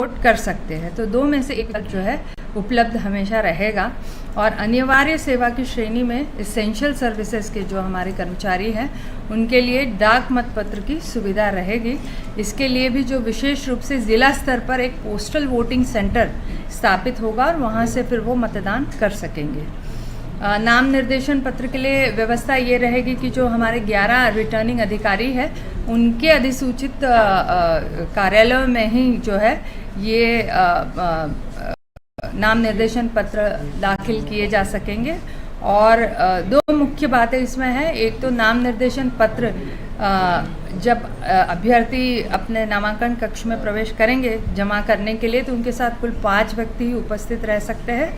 Vote कर सकते हैं। तो 2 में से एक जो है उपलब्ध हमेशा रहेगा। और अनिवार्य सेवा की श्रेणी में इसेंशियल सर्विसेज के जो हमारे कर्मचारी हैं उनके लिए डाक मतपत्र की सुविधा रहेगी। इसके लिए भी जो विशेष रूप से ज़िला स्तर पर एक पोस्टल वोटिंग सेंटर स्थापित होगा और वहाँ से फिर वो मतदान कर सकेंगे। नाम निर्देशन पत्र के लिए व्यवस्था ये रहेगी कि जो हमारे 11 रिटर्निंग अधिकारी हैं उनके अधिसूचित कार्यालयों में ही जो है ये नाम निर्देशन पत्र दाखिल किए जा सकेंगे। और 2 मुख्य बातें इसमें है। एक तो नाम निर्देशन पत्र जब अभ्यर्थी अपने नामांकन कक्ष में प्रवेश करेंगे जमा करने के लिए तो उनके साथ कुल 5 व्यक्ति ही उपस्थित रह सकते हैं।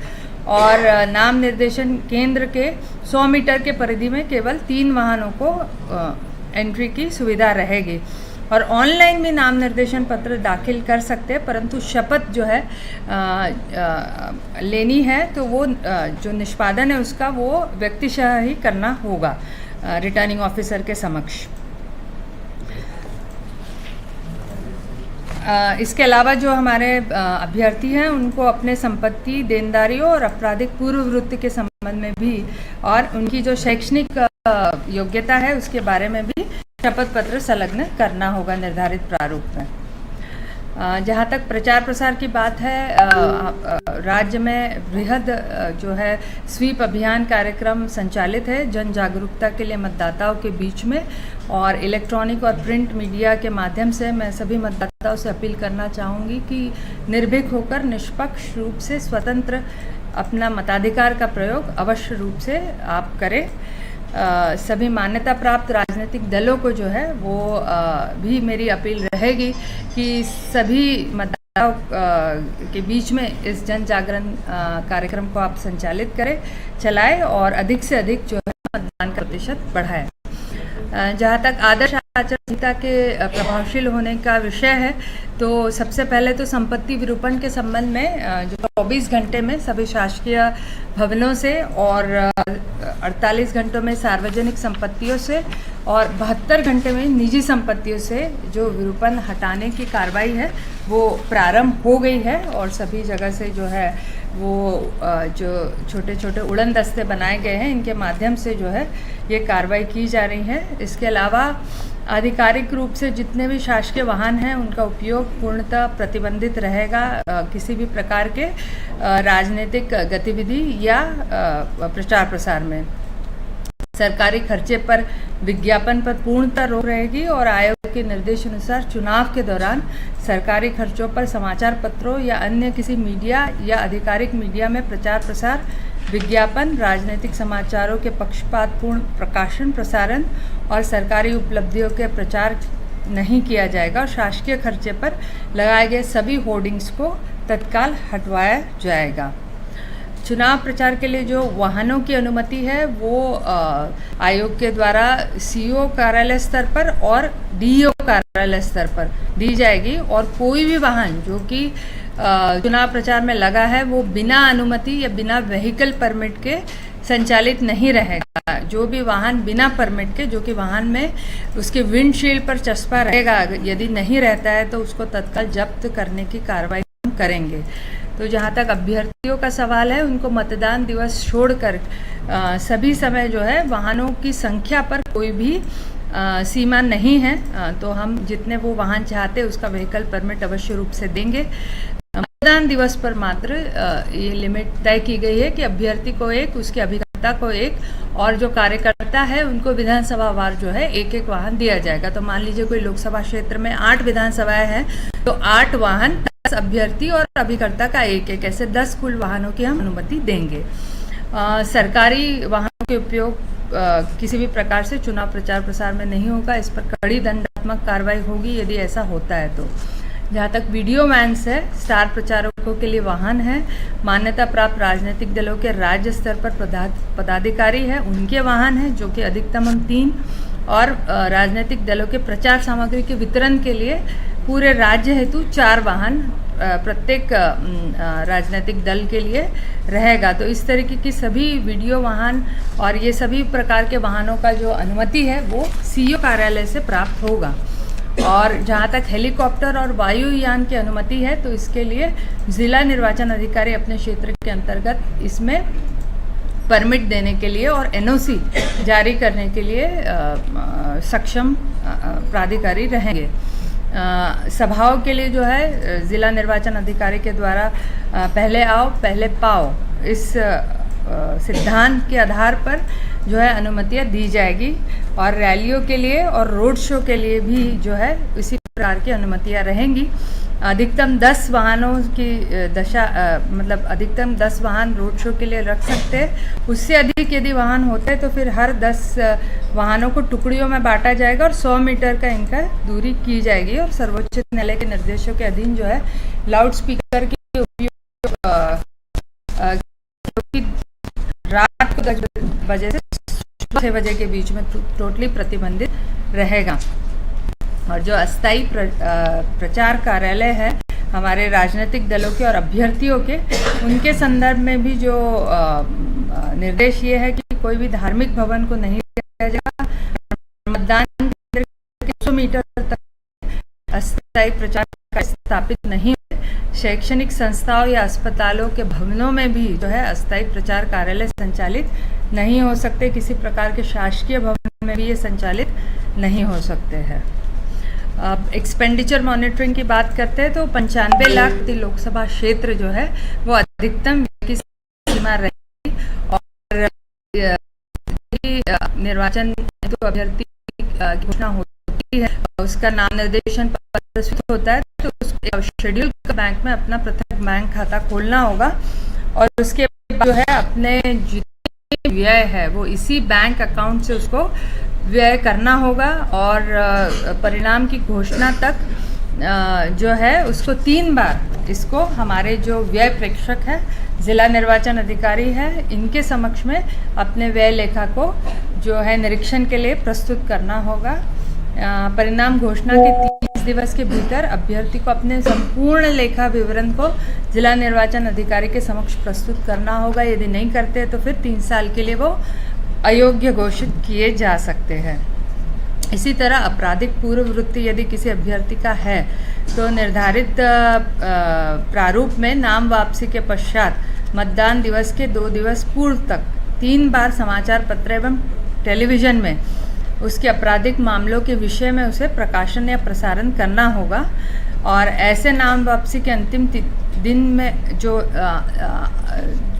और नाम निर्देशन केंद्र के 100 मीटर के परिधि में केवल 3 वाहनों को एंट्री की सुविधा रहेगी। और ऑनलाइन भी नाम निर्देशन पत्र दाखिल कर सकते हैं, परंतु शपथ जो है लेनी है तो वो जो निष्पादन है उसका वो व्यक्तिशः ही करना होगा रिटर्निंग ऑफिसर के समक्ष। इसके अलावा जो हमारे अभ्यर्थी हैं उनको अपने संपत्ति, देनदारियों और आपराधिक पूर्ववृत्ति के संबंध में भी और उनकी जो शैक्षणिक योग्यता है उसके बारे में भी शपथ पत्र संलग्न करना होगा निर्धारित प्रारूप में। जहाँ तक प्रचार प्रसार की बात है, राज्य में बृहद जो है स्वीप अभियान कार्यक्रम संचालित है जन जागरूकता के लिए मतदाताओं के बीच में। और इलेक्ट्रॉनिक और प्रिंट मीडिया के माध्यम से मैं सभी मतदाताओं से अपील करना चाहूँगी कि निर्भीक होकर निष्पक्ष रूप से स्वतंत्र अपना मताधिकार का प्रयोग अवश्य रूप से आप करें। सभी मान्यता प्राप्त राजनीतिक दलों को जो है वो भी मेरी अपील रहेगी कि सभी मतदाताओं के बीच में इस जन जागरण कार्यक्रम को आप संचालित करें, चलाएं और अधिक से अधिक जो है मतदान का प्रतिशत बढ़ाएं। जहाँ तक आदर्श आचार संहिता के प्रभावशील होने का विषय है तो सबसे पहले तो संपत्ति विरूपण के संबंध में जो 24 घंटे में सभी शासकीय भवनों से और 48 घंटों में सार्वजनिक संपत्तियों से और 72 घंटे में निजी संपत्तियों से जो विरूपण हटाने की कार्रवाई है वो प्रारंभ हो गई है। और सभी जगह से जो है वो जो छोटे छोटे उड़न दस्ते बनाए गए हैं इनके माध्यम से जो है ये कार्रवाई की जा रही है। इसके अलावा आधिकारिक रूप से जितने भी शासकीय वाहन हैं उनका उपयोग पूर्णतः प्रतिबंधित रहेगा। किसी भी प्रकार के राजनीतिक गतिविधि या प्रचार प्रसार में सरकारी खर्चे पर विज्ञापन पर पूर्णतः रोक रहेगी। और आयोग के निर्देश अनुसार चुनाव के दौरान सरकारी खर्चों पर समाचार पत्रों या अन्य किसी मीडिया या आधिकारिक मीडिया में प्रचार प्रसार, विज्ञापन, राजनीतिक समाचारों के पक्षपातपूर्ण प्रकाशन प्रसारण और सरकारी उपलब्धियों के प्रचार नहीं किया जाएगा। और शासकीय खर्चे पर लगाए गए सभी होर्डिंग्स को तत्काल हटवाया जाएगा। चुनाव प्रचार के लिए जो वाहनों की अनुमति है वो आयोग के द्वारा सीईओ कार्यालय स्तर पर और डीईओ कार्यालय स्तर पर दी जाएगी। और कोई भी वाहन जो कि चुनाव प्रचार में लगा है वो बिना अनुमति या बिना व्हीकल परमिट के संचालित नहीं रहेगा। जो भी वाहन बिना परमिट के, जो कि वाहन में उसके विंडशील्ड पर चस्पा रहेगा, यदि नहीं रहता है तो उसको तत्काल जब्त करने की कार्रवाई हम करेंगे। तो जहाँ तक अभ्यर्थियों का सवाल है, उनको मतदान दिवस छोड़कर सभी समय जो है वाहनों की संख्या पर कोई भी सीमा नहीं है। तो हम जितने वो वाहन चाहते उसका व्हीकल परमिट अवश्य रूप से देंगे। मतदान दिवस पर मात्र ये लिमिट तय की गई है कि अभ्यर्थी को एक, उसके अभिकर्ता को एक और जो कार्यकर्ता है उनको विधानसभा वार जो है एक एक वाहन दिया जाएगा। तो मान लीजिए कोई लोकसभा क्षेत्र में 8 विधानसभाएं हैं तो 8 वाहन, 10 अभ्यर्थी और अभिकर्ता का एक एक, ऐसे 10 कुल वाहनों की हम अनुमति देंगे। सरकारी वाहनों के उपयोग किसी भी प्रकार से चुनाव प्रचार प्रसार में नहीं होगा। इस पर कड़ी दंडात्मक कार्रवाई होगी यदि ऐसा होता है तो। जहाँ तक वीडियो वैन्स है, स्टार प्रचारकों के लिए वाहन है, मान्यता प्राप्त राजनीतिक दलों के राज्य स्तर पर पदाधिकारी है उनके वाहन हैं जो कि अधिकतम हम 3 और राजनीतिक दलों के प्रचार सामग्री के वितरण के लिए पूरे राज्य हेतु 4 वाहन प्रत्येक राजनीतिक दल के लिए रहेगा। तो इस तरीके की सभी वीडियो वाहन और ये सभी प्रकार के वाहनों का जो अनुमति है वो सीईओ कार्यालय से प्राप्त होगा। और जहाँ तक हेलीकॉप्टर और वायुयान की अनुमति है तो इसके लिए ज़िला निर्वाचन अधिकारी अपने क्षेत्र के अंतर्गत इसमें परमिट देने के लिए और एनओसी जारी करने के लिए सक्षम प्राधिकारी रहेंगे। सभाओं के लिए जो है ज़िला निर्वाचन अधिकारी के द्वारा पहले आओ पहले पाओ इस सिद्धांत के आधार पर जो है अनुमतियाँ दी जाएगी और रैलियों के लिए और रोड शो के लिए भी जो है इसी प्रकार की अनुमतियाँ रहेंगी। अधिकतम 10 वाहनों की मतलब अधिकतम 10 वाहन रोड शो के लिए रख सकते हैं। उससे अधिक यदि वाहन होते हैं तो फिर हर 10 वाहनों को टुकड़ियों में बांटा जाएगा और 100 मीटर का इनका दूरी की जाएगी और सर्वोच्च न्यायालय के निर्देशों के अधीन जो है लाउड स्पीकर के उपयोग रात को 10 बजे से 6 बजे के बीच में टोटली प्रतिबंधित रहेगा। और जो अस्थायी प्रचार कार्यालय है हमारे राजनीतिक दलों के और अभ्यर्थियों के, उनके संदर्भ में भी जो निर्देश ये है कि कोई भी धार्मिक भवन को नहीं दिया जाएगा। मतदान केंद्र के 100 मीटर तक अस्थायी प्रचार कार्यालय स्थापित नहीं है। शैक्षणिक संस्थाओं या अस्पतालों के भवनों में भी जो है अस्थायी प्रचार कार्यालय संचालित नहीं हो सकते। किसी प्रकार के शासकीय भवन में भी ये संचालित नहीं हो सकते हैं। अब एक्सपेंडिचर मॉनिटरिंग की बात करते हैं तो 95 लाख लोकसभा क्षेत्र जो है वो अधिकतम की सीमा रहेगी और निर्वाचन तो अभ्यर्थी की घोषणा होती है, उसका नाम निर्देशन प्रदर्शित होता है तो उसको शेड्यूल बैंक में अपना पृथक बैंक खाता खोलना होगा और उसके बाद जो है अपने जितने व्यय है वो इसी बैंक अकाउंट से उसको व्यय करना होगा और परिणाम की घोषणा तक जो है उसको 3 बार इसको हमारे जो व्यय प्रेक्षक है जिला निर्वाचन अधिकारी है इनके समक्ष में अपने व्यय लेखा को जो है निरीक्षण के लिए प्रस्तुत करना होगा। परिणाम घोषणा के 30 दिवस के भीतर अभ्यर्थी को अपने संपूर्ण लेखा विवरण को जिला निर्वाचन अधिकारी के समक्ष प्रस्तुत करना होगा। यदि नहीं करते तो फिर 3 साल के लिए वो अयोग्य घोषित किए जा सकते हैं। इसी तरह आपराधिक पूर्ववृत्ति यदि किसी अभ्यर्थी का है तो निर्धारित प्रारूप में नाम वापसी के पश्चात मतदान दिवस के 2 दिवस पूर्व तक 3 बार समाचार पत्र एवं टेलीविज़न में उसके आपराधिक मामलों के विषय में उसे प्रकाशन या प्रसारण करना होगा। और ऐसे नाम वापसी के अंतिम दिन में जो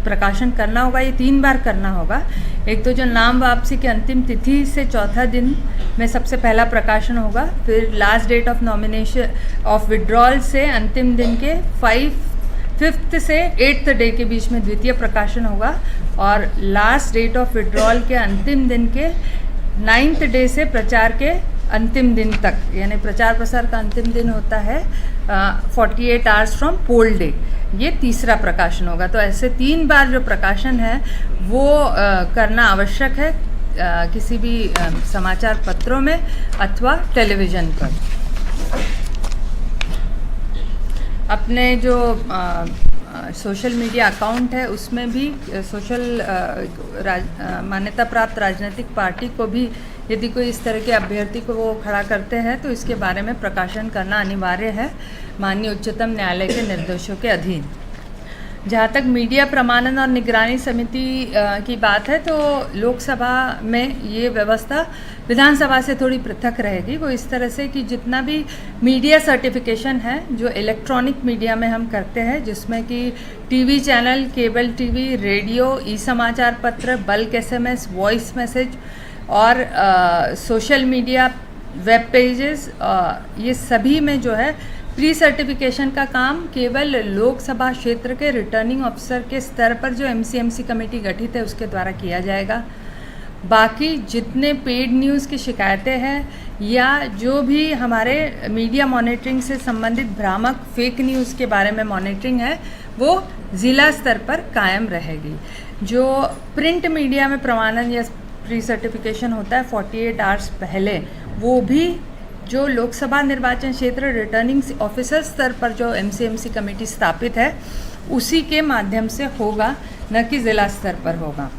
प्रकाशन करना होगा ये 3 बार करना होगा। एक तो जो नाम वापसी के अंतिम तिथि से चौथा दिन में सबसे पहला प्रकाशन होगा, फिर last date of nomination of withdrawal से अंतिम दिन के 5th से 8th डे के बीच में द्वितीय प्रकाशन होगा और लास्ट डेट ऑफ विड्रॉल के अंतिम दिन के 9th डे से प्रचार के अंतिम दिन तक, यानी प्रचार प्रसार का अंतिम दिन होता है 48 आवर्स फ्रॉम पोल डे, ये तीसरा प्रकाशन होगा। तो ऐसे 3 बार जो प्रकाशन है वो करना आवश्यक है किसी भी समाचार पत्रों में अथवा टेलीविज़न पर। अपने जो सोशल मीडिया अकाउंट है उसमें भी मान्यता प्राप्त राजनीतिक पार्टी को भी यदि कोई इस तरह के अभ्यर्थी को वो खड़ा करते हैं तो इसके बारे में प्रकाशन करना अनिवार्य है माननीय उच्चतम न्यायालय के निर्देशों के अधीन। जहाँ तक मीडिया प्रमाणन और निगरानी समिति की बात है तो लोकसभा में ये व्यवस्था विधानसभा से थोड़ी पृथक रहेगी। वो इस तरह से कि जितना भी मीडिया सर्टिफिकेशन है जो इलेक्ट्रॉनिक मीडिया में हम करते हैं, जिसमें कि TV channel, cable TV, radio, e समाचार पत्र, बल्क SMS, वॉइस मैसेज और सोशल मीडिया, वेब पेजेस, ये सभी में जो है प्री सर्टिफिकेशन का काम केवल लोकसभा क्षेत्र के रिटर्निंग ऑफिसर के स्तर पर जो MCMC कमेटी गठित है उसके द्वारा किया जाएगा। बाकी जितने पेड न्यूज़ की शिकायतें हैं या जो भी हमारे मीडिया मॉनिटरिंग से संबंधित भ्रामक फेक न्यूज़ के बारे में मॉनिटरिंग है वो ज़िला स्तर पर कायम रहेगी। जो प्रिंट मीडिया में प्रमाणन या प्री सर्टिफिकेशन होता है 48 आवर्स पहले, वो भी जो लोकसभा निर्वाचन क्षेत्र रिटर्निंग ऑफिसर स्तर पर जो MCMC कमेटी स्थापित है उसी के माध्यम से होगा, न कि ज़िला स्तर पर होगा।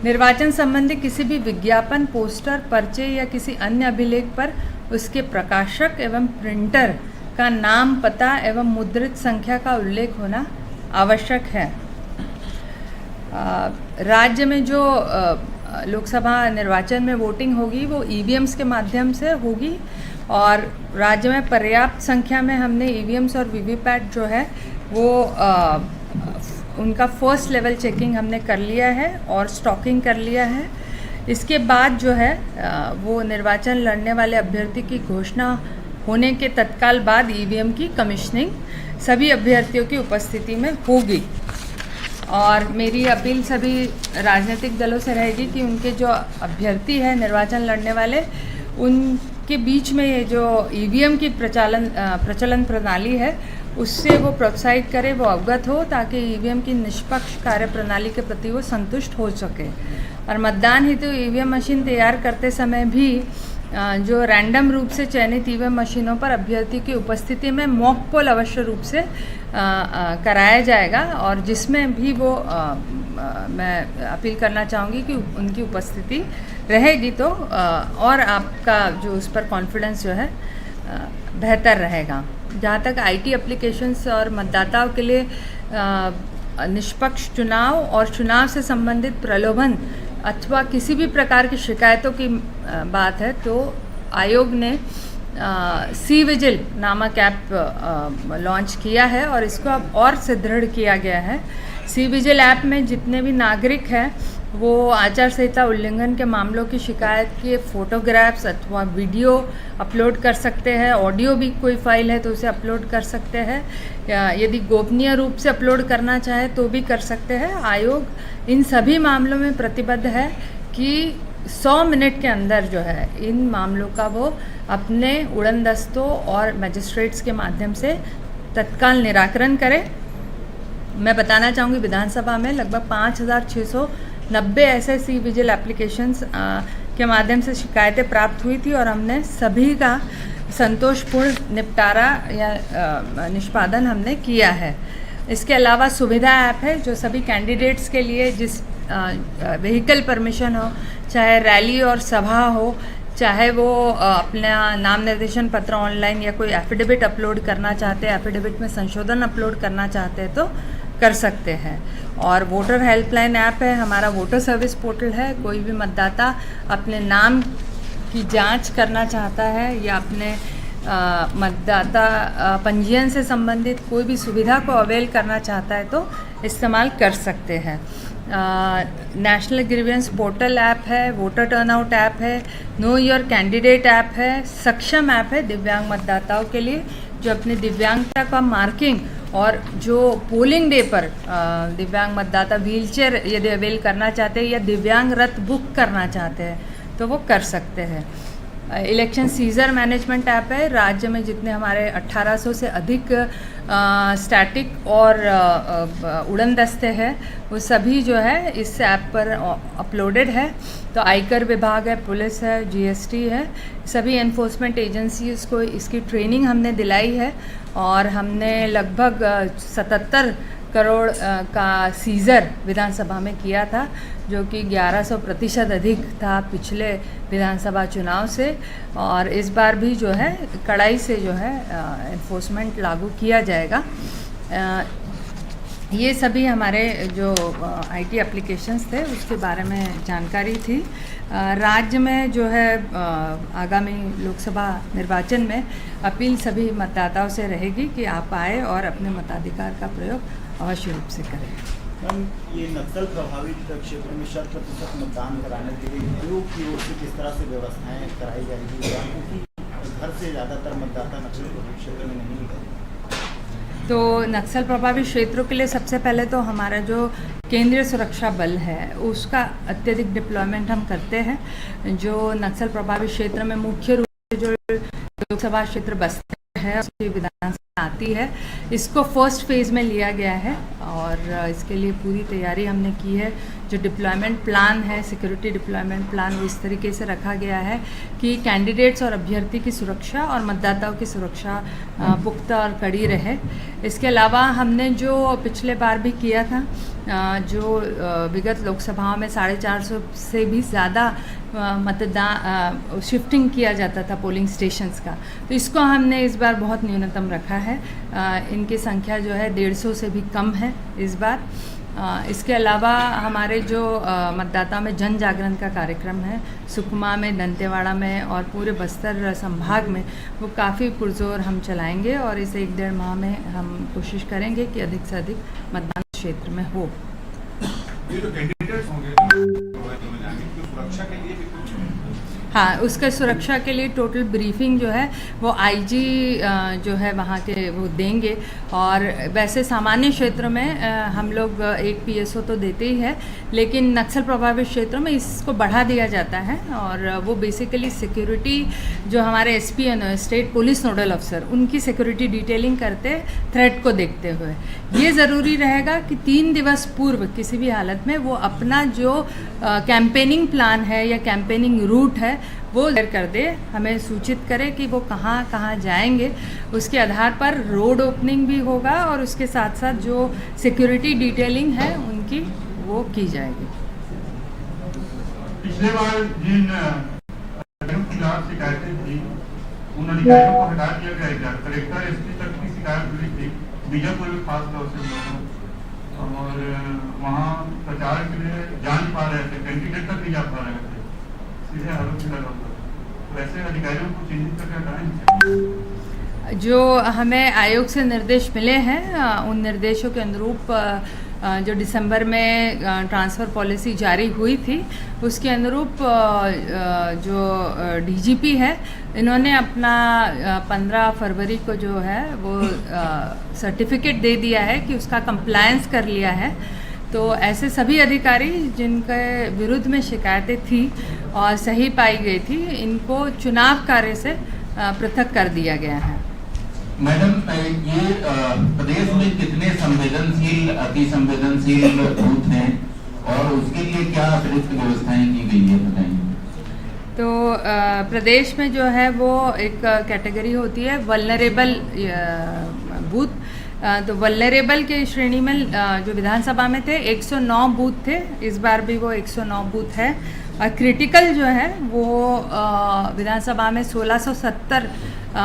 निर्वाचन संबंधी किसी भी विज्ञापन, पोस्टर, पर्चे या किसी अन्य अभिलेख पर उसके प्रकाशक एवं प्रिंटर का नाम, पता एवं मुद्रित संख्या का उल्लेख होना आवश्यक है। राज्य में जो लोकसभा निर्वाचन में वोटिंग होगी वो ईवीएम्स के माध्यम से होगी और राज्य में पर्याप्त संख्या में हमने ईवीएम्स और वीवीपैट जो है वो उनका फर्स्ट लेवल चेकिंग हमने कर लिया है और स्टॉकिंग कर लिया है। इसके बाद जो है वो निर्वाचन लड़ने वाले अभ्यर्थी की घोषणा होने के तत्काल बाद ईवीएम की कमीशनिंग सभी अभ्यर्थियों की उपस्थिति में होगी। और मेरी अपील सभी राजनीतिक दलों से रहेगी कि उनके जो अभ्यर्थी हैं निर्वाचन लड़ने वाले, उनके बीच में ये जो ईवीएम की प्रचलन प्रणाली है उससे वो प्रोत्साहित करे, वो अवगत हो, ताकि ईवीएम की निष्पक्ष कार्य प्रणाली के प्रति वो संतुष्ट हो सके। और मतदान हेतु ईवीएम मशीन तैयार करते समय भी जो रैंडम रूप से चयनित ईवीएम मशीनों पर अभ्यर्थी की उपस्थिति में मॉक पोल अवश्य रूप से कराया जाएगा और जिसमें भी वो मैं अपील करना चाहूँगी कि उनकी उपस्थिति रहेगी तो और आपका जो उस पर कॉन्फिडेंस जो है बेहतर रहेगा। जहाँ तक आईटी एप्लीकेशंस और मतदाताओं के लिए निष्पक्ष चुनाव और चुनाव से संबंधित प्रलोभन अथवा किसी भी प्रकार की शिकायतों की बात है तो आयोग ने सी विजिल नामक ऐप लॉन्च किया है और इसको अब और सुदृढ़ किया गया है। सी विजिल ऐप में जितने भी नागरिक हैं वो आचार संहिता उल्लंघन के मामलों की शिकायत के फोटोग्राफ्स अथवा वीडियो अपलोड कर सकते हैं। ऑडियो भी कोई फाइल है तो उसे अपलोड कर सकते हैं, या यदि गोपनीय रूप से अपलोड करना चाहे तो भी कर सकते हैं। आयोग इन सभी मामलों में प्रतिबद्ध है कि 100 मिनट के अंदर जो है इन मामलों का वो अपने उड़न दस्तों और मजिस्ट्रेट्स के माध्यम से तत्काल निराकरण करे। मैं बताना चाहूँगी विधानसभा में लगभग 5,690 ऐसे सी विजिल एप्लीकेशंस के माध्यम से शिकायतें प्राप्त हुई थी और हमने सभी का संतोषपूर्ण निपटारा या निष्पादन हमने किया है। इसके अलावा सुविधा ऐप है जो सभी कैंडिडेट्स के लिए, जिस व्हीकल परमिशन हो, चाहे रैली और सभा हो, चाहे वो अपना नाम निर्देशन पत्र ऑनलाइन या कोई एफिडेविट अपलोड करना चाहते हैं, एफिडेविट में संशोधन अपलोड करना चाहते हैं तो कर सकते हैं। और वोटर हेल्पलाइन ऐप है, हमारा वोटर सर्विस पोर्टल है। कोई भी मतदाता अपने नाम की जांच करना चाहता है या अपने मतदाता पंजीयन से संबंधित कोई भी सुविधा को अवेल करना चाहता है तो इस्तेमाल कर सकते हैं। नेशनल ग्रीवेंस पोर्टल ऐप है, वोटर टर्नआउट ऐप है, नो योर कैंडिडेट ऐप है, सक्षम ऐप है दिव्यांग मतदाताओं के लिए जो अपनी दिव्यांगता का मार्किंग और जो पोलिंग डे पर दिव्यांग मतदाता व्हीलचेयर यदि अवेल करना चाहते हैं या दिव्यांग रथ बुक करना चाहते हैं तो वो कर सकते हैं। इलेक्शन सीजर मैनेजमेंट ऐप है। राज्य में जितने हमारे 1800 से अधिक स्टैटिक और उड़न दस्ते हैं वो सभी जो है इस ऐप पर अपलोडेड है। तो आयकर विभाग है, पुलिस है, जीएसटी है, सभी एनफोर्समेंट एजेंसीज को इसकी ट्रेनिंग हमने दिलाई है और हमने लगभग 77 करोड़ का सीजर विधानसभा में किया था जो कि 1100% अधिक था पिछले विधानसभा चुनाव से। और इस बार भी जो है कड़ाई से जो है एनफोर्समेंट लागू किया जाएगा। ये सभी हमारे जो आईटी एप्लीकेशंस थे उसके बारे में जानकारी थी। राज्य में जो है आगामी लोकसभा निर्वाचन में अपील सभी मतदाताओं से रहेगी कि आप आए और अपने मताधिकार का प्रयोग अवश्य रूप से करें। मैम, ये नक्सल प्रभावित क्षेत्र में 100% मतदान कराने के लिए आयोग की ओर से किस तरह से व्यवस्थाएं कराई जाएगी, क्योंकि घर से ज़्यादातर मतदाता नक्सल प्रभावित क्षेत्र में नहीं है? तो नक्सल प्रभावित क्षेत्रों के लिए सबसे पहले तो हमारा जो केंद्रीय सुरक्षा बल है उसका अत्यधिक डिप्लॉयमेंट हम करते हैं। जो नक्सल प्रभावित क्षेत्र में मुख्य रूप से जो लोकसभा क्षेत्र बस्तर है उसकी विधानसभा आती है, इसको फर्स्ट फेज़ में लिया गया है और इसके लिए पूरी तैयारी हमने की है। जो डिप्लॉयमेंट प्लान है, सिक्योरिटी डिप्लॉयमेंट प्लान, वो इस तरीके से रखा गया है कि कैंडिडेट्स और अभ्यर्थी की सुरक्षा और मतदाताओं की सुरक्षा पुख्ता और कड़ी रहे। इसके अलावा हमने जो पिछले बार भी किया था, जो विगत लोकसभाओं में 450 से भी ज़्यादा मतदान शिफ्टिंग किया जाता था पोलिंग स्टेशंस का, तो इसको हमने इस बार बहुत न्यूनतम रखा है। इनकी संख्या जो है 150 से भी कम है इस बार। इसके अलावा हमारे जो मतदाता में जन जागरण का कार्यक्रम है, सुकमा में, दंतेवाड़ा में और पूरे बस्तर संभाग में, वो काफ़ी पुरजोर हम चलाएंगे और इस 1-1.5 माह में हम कोशिश करेंगे कि अधिक से अधिक मतदान क्षेत्र में हो। ये जो कैंडिडेट्स होंगे सुरक्षा के लिए भी कुछ, हाँ, उसके सुरक्षा के लिए टोटल ब्रीफिंग जो है वो आईजी जो है वहाँ के वो देंगे। और वैसे सामान्य क्षेत्रों में हम लोग एक पीएसओ तो देते ही है, लेकिन नक्सल प्रभावित क्षेत्रों में इसको बढ़ा दिया जाता है और वो बेसिकली सिक्योरिटी जो हमारे एसपी है, स्टेट पुलिस नोडल अफसर, उनकी सिक्योरिटी डिटेलिंग करते थ्रेट को देखते हुए ये ज़रूरी रहेगा कि 3 दिवस पूर्व किसी भी हालत में वो अपना जो कैंपेनिंग प्लान है या कैंपेनिंग रूट है वो कर दे, हमें सूचित करे कि वो कहाँ कहाँ जाएंगे। उसके आधार पर रोड ओपनिंग भी होगा और उसके साथ साथ जो सिक्योरिटी डिटेलिंग है उनकी वो की जाएगी। पिछले बार जिन शिकायतें थी उन अधिकारियों को हटा दिया गया, कलेक्टर एसपी तक की शिकायत हुई थी, बीजापुर में खास तौर से, और वहाँ प्रचार के लिए जा नहीं पा रहे थे, कैंडिडेट तक नहीं जा पा रहे थे, सीधे आरोप लगा हुआ। तो ऐसे अधिकारियों को चिन्हित करके हटाएं। जो हमें आयोग से निर्देश मिले हैं उन निर्देशों के अनुरूप जो दिसंबर में ट्रांसफ़र पॉलिसी जारी हुई थी उसके अनुरूप जो डीजीपी है, इन्होंने अपना 15 फरवरी को जो है वो सर्टिफिकेट दे दिया है कि उसका कंप्लायंस कर लिया है। तो ऐसे सभी अधिकारी जिनके विरुद्ध में शिकायतें थी और सही पाई गई थी, इनको चुनाव कार्य से पृथक कर दिया गया है। मैडम, ये प्रदेश में कितने संवेदनशील, अति संवेदनशील बूथ हैं और उसके लिए क्या अतिरिक्त व्यवस्थाएं की गई है, बताइए। तो प्रदेश में जो है वो एक कैटेगरी होती है वल्नरेबल बूथ। तो वल्नरेबल के श्रेणी में जो विधानसभा में थे 109 बूथ थे, इस बार भी वो 109 बूथ है। और क्रिटिकल जो है वो विधानसभा में 1670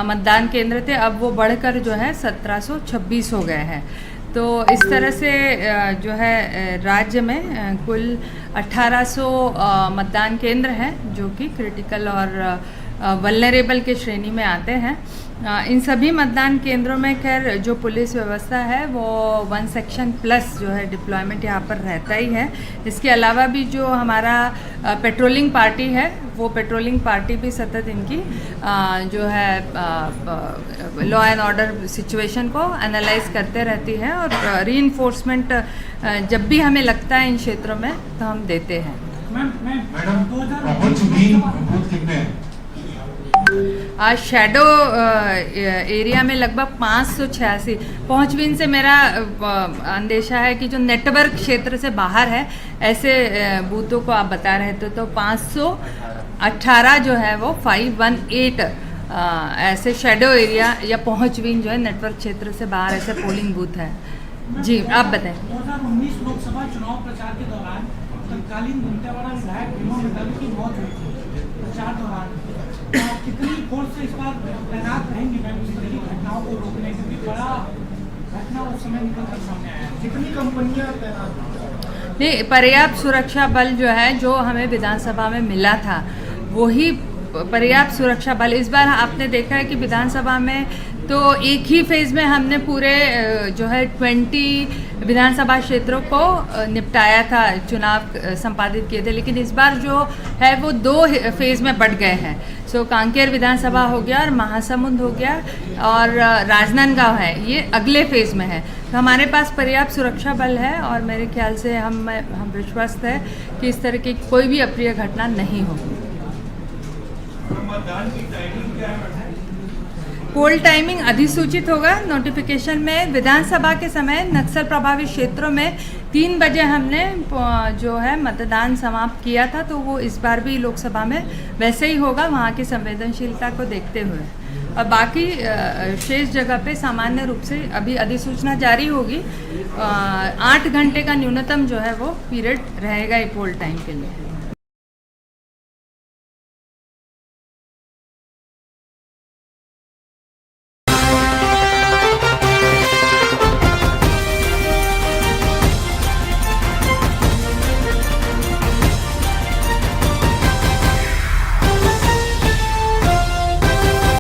मतदान केंद्र थे, अब वो बढ़कर जो है 1726 हो गए हैं। तो इस तरह से जो है राज्य में कुल 1800 मतदान केंद्र हैं जो कि क्रिटिकल और वल्नरेबल के श्रेणी में आते हैं। इन सभी मतदान केंद्रों में खैर जो पुलिस व्यवस्था है वो 1 सेक्शन प्लस जो है डिप्लॉयमेंट यहाँ पर रहता ही है। इसके अलावा भी जो हमारा पेट्रोलिंग पार्टी है वो पेट्रोलिंग पार्टी भी सतत इनकी जो है लॉ एंड ऑर्डर सिचुएशन को एनालाइज करते रहती है और रीइंफोर्समेंट जब भी हमें लगता है इन क्षेत्रों में तो हम देते हैं। आज शैडो एरिया में लगभग 586 पहुँचबीन से मेरा अंदेशा है कि जो नेटवर्क क्षेत्र से बाहर है ऐसे बूथों को आप बता रहे थे, तो 518 जो है वो 518 ऐसे शैडो एरिया या पहुँचबीन जो है नेटवर्क क्षेत्र से बाहर ऐसे पोलिंग बूथ है। जी आप बताएं। 2019 लोकसभा चुनाव प्रचार के दौरान तत्कालीन दंतेवाड़ा विधायक भीमा मंडावी की मौत हुई थी प्रचार दौरान। कितनी फोर्स से इस बार तैनात रहेंगी मैम इस तरह की घटनाओं को रोकने, क्योंकि बड़ा घटना उस समय निकल कर सामने आया। कितनी कंपनियां तैनात? नहीं, पर्याप्त सुरक्षा बल जो है जो हमें विधानसभा में मिला था वही पर्याप्त सुरक्षा बल। इस बार आपने देखा है कि विधानसभा में तो एक ही फेज़ में हमने पूरे जो है 20 विधानसभा क्षेत्रों को निपटाया था, चुनाव संपादित किए थे, लेकिन इस बार जो है वो 2 फेज़ में बढ़ गए हैं। सो कांकेर विधानसभा हो गया और महासमुंद हो गया और राजनांदगांव है, ये अगले फेज़ में है। तो हमारे पास पर्याप्त सुरक्षा बल है और मेरे ख्याल से हम विश्वस्त है कि इस तरह की कोई भी अप्रिय घटना नहीं होगी। मतदान की टाइमिंग क्या है? पोल टाइमिंग अधिसूचित होगा नोटिफिकेशन में। विधानसभा के समय नक्सल प्रभावित क्षेत्रों में 3 बजे हमने जो है मतदान समाप्त किया था, तो वो इस बार भी लोकसभा में वैसे ही होगा वहाँ की संवेदनशीलता को देखते हुए। और बाकी शेष जगह पे सामान्य रूप से अभी अधिसूचना जारी होगी। 8 घंटे का न्यूनतम जो है वो पीरियड रहेगा ये पोल टाइम के लिए।